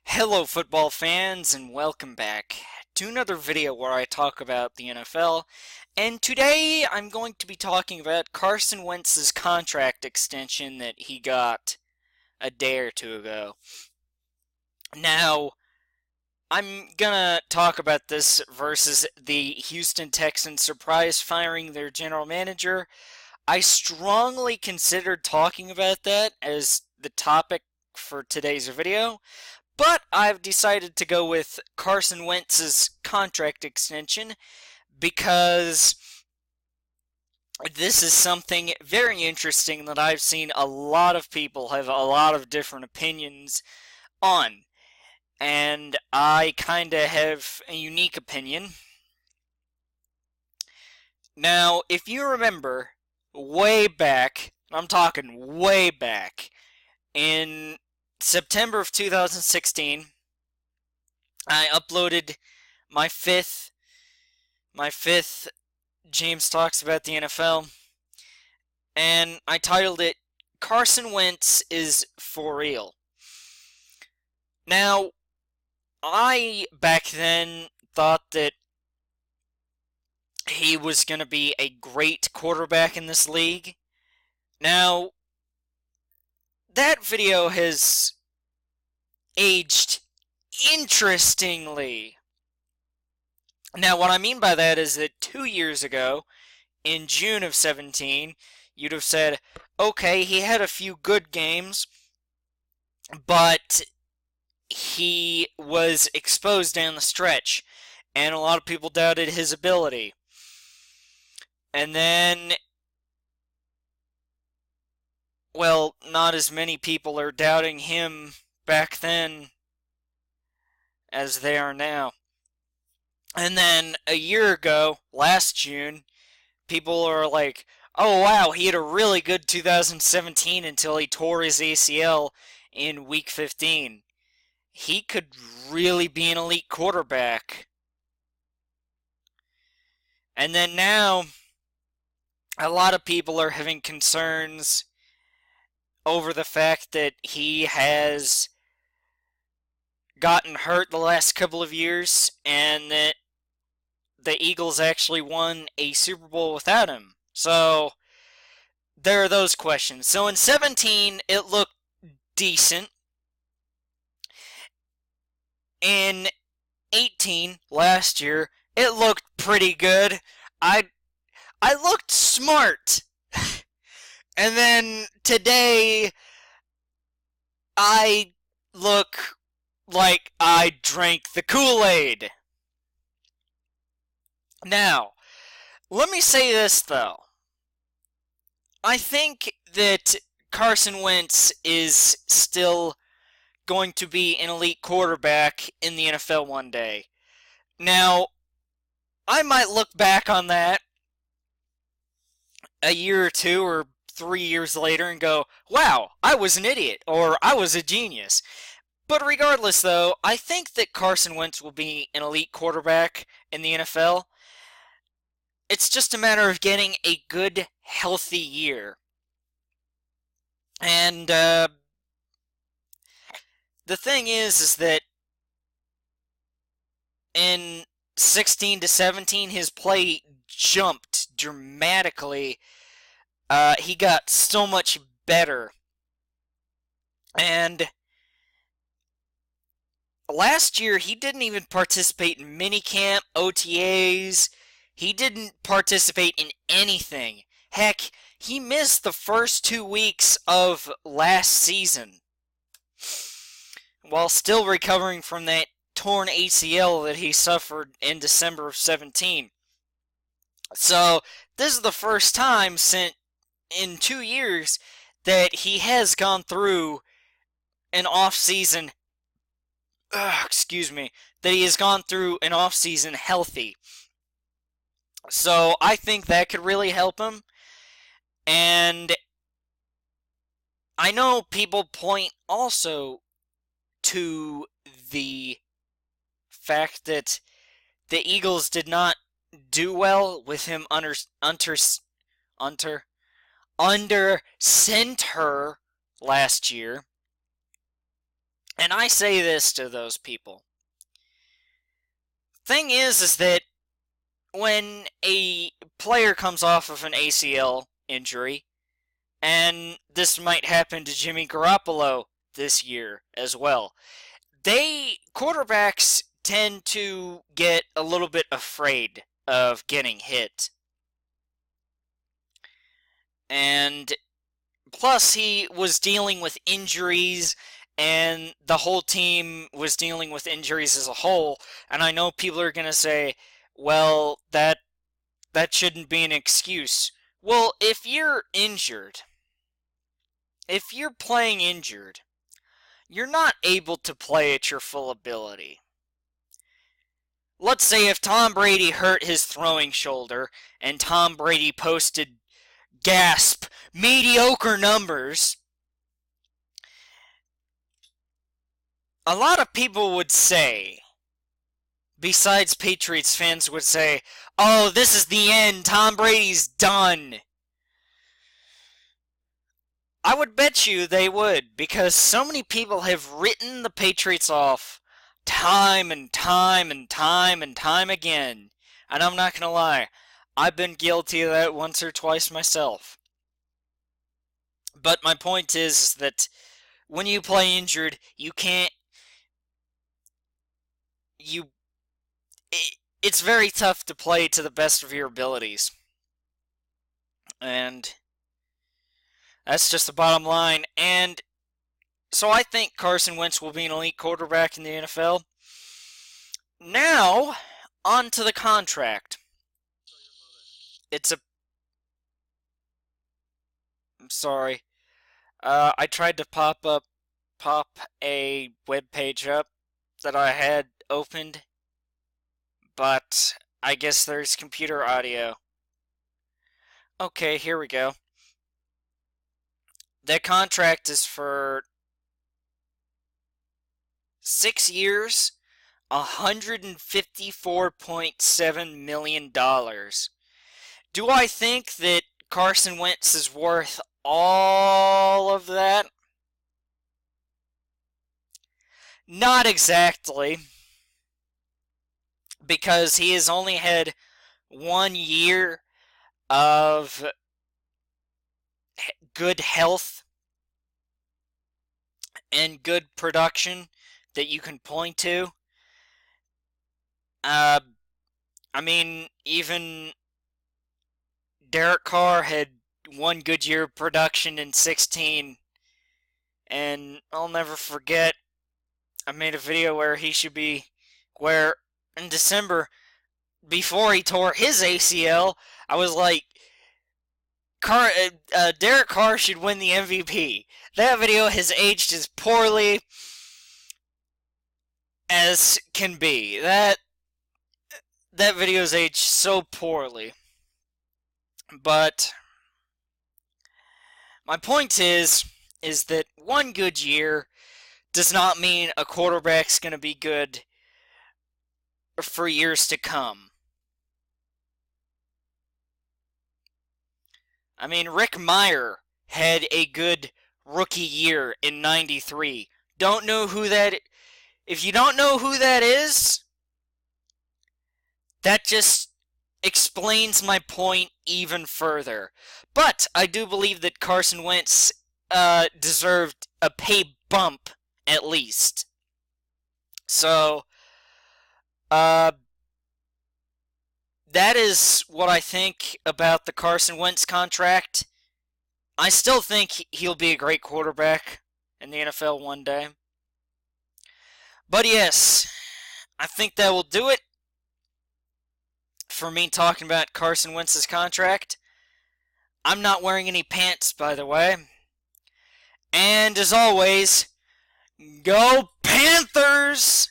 Hello, football fans, and welcome back to another video where I talk about the NFL. And today I'm going to be talking about Carson Wentz's contract extension that he got a day or two ago. Now, I'm gonna talk about this versus the Houston Texans surprise firing their general manager. I strongly considered talking about that as the topic for today's video. But I've decided to go with Carson Wentz's contract extension because this is something very interesting that I've seen a lot of people have a lot of different opinions on. And I kind of have a unique opinion. Now, if you remember, way back, I'm talking way back, in September of 2016, I uploaded my fifth James Talks About the NFL, and I titled it Carson Wentz is for real. Now, I back then thought that he was going to be a great quarterback in this league. Now, that video has aged interestingly. Now, what I mean by that is that 2 years ago, in June of 17, you'd have said, okay, he had a few good games, but he was exposed down the stretch, and a lot of people doubted his ability. And then, well, not as many people are doubting him back then as they are now. And then a year ago, last June, people are like, oh wow, he had a really good 2017 until he tore his ACL in week 15. He could really be an elite quarterback. And then now, a lot of people are having concerns over the fact that he has gotten hurt the last couple of years and that the Eagles actually won a Super Bowl without him. So, there are those questions. So in 17, it looked decent. In 18, last year, it looked pretty good. I looked smart. And then today, I look like I drank the Kool-Aid. Now, let me say this though. I think that Carson Wentz is still going to be an elite quarterback in the NFL one day. Now, I might look back on that a year or two or 3 years later and go, wow, I was an idiot, or I was a genius. But regardless, though, I think that Carson Wentz will be an elite quarterback in the NFL. It's just a matter of getting a good, healthy year. And the thing is that in 16 to 17, his play jumped dramatically. He got so much better. And last year, he didn't even participate in minicamp, OTAs. He didn't participate in anything. Heck, he missed the first 2 weeks of last season while still recovering from that torn ACL that he suffered in December of 17. So, this is the first time in 2 years that he has gone through an off-season that he has gone through an off-season healthy. So I think that could really help him. And I know people point also to the fact that the Eagles did not do well with him under center last year. And I say this to those people. Thing is that when a player comes off of an ACL injury, and this might happen to Jimmy Garoppolo this year as well, quarterbacks tend to get a little bit afraid of getting hit. And plus, he was dealing with injuries, and the whole team was dealing with injuries as a whole. And I know people are going to say, well, that shouldn't be an excuse. Well, if you're injured, if you're playing injured, you're not able to play at your full ability. Let's say if Tom Brady hurt his throwing shoulder and Tom Brady posted, gasp, mediocre numbers, a lot of people would say, besides Patriots fans, would say, oh, this is the end, Tom Brady's done. I would bet you they would, because so many people have written the Patriots off time and time and time and time again. And I'm not going to lie, I've been guilty of that once or twice myself. But my point is that when you play injured, you can't... It's very tough to play to the best of your abilities. And that's just the bottom line. And so I think Carson Wentz will be an elite quarterback in the NFL. Now, on to the contract. I'm sorry. I tried to pop a web page up that I had opened, but I guess there's computer audio. Okay, here we go. That contract is for 6 years, $154.7 million. Do I think that Carson Wentz is worth all of that? Not exactly, because he has only had 1 year of good health and good production that you can point to. I mean, even Derek Carr had 1 good year of production in 2016, and I'll never forget, I made a video where in December, before he tore his ACL, I was like, Derek Carr should win the MVP. That video has aged as poorly as can be. That video's aged so poorly. But my point is that 1 good year does not mean a quarterback's going to be good for years to come. I mean, Rick Meyer had a good rookie year in '93. If you don't know who that is, that just explains my point even further. But I do believe that Carson Wentz deserved a pay bump at least. So, that is what I think about the Carson Wentz contract. I still think he'll be a great quarterback in the NFL one day. But yes, I think that will do it for me talking about Carson Wentz's contract. I'm not wearing any pants, by the way. And as always, go Panthers!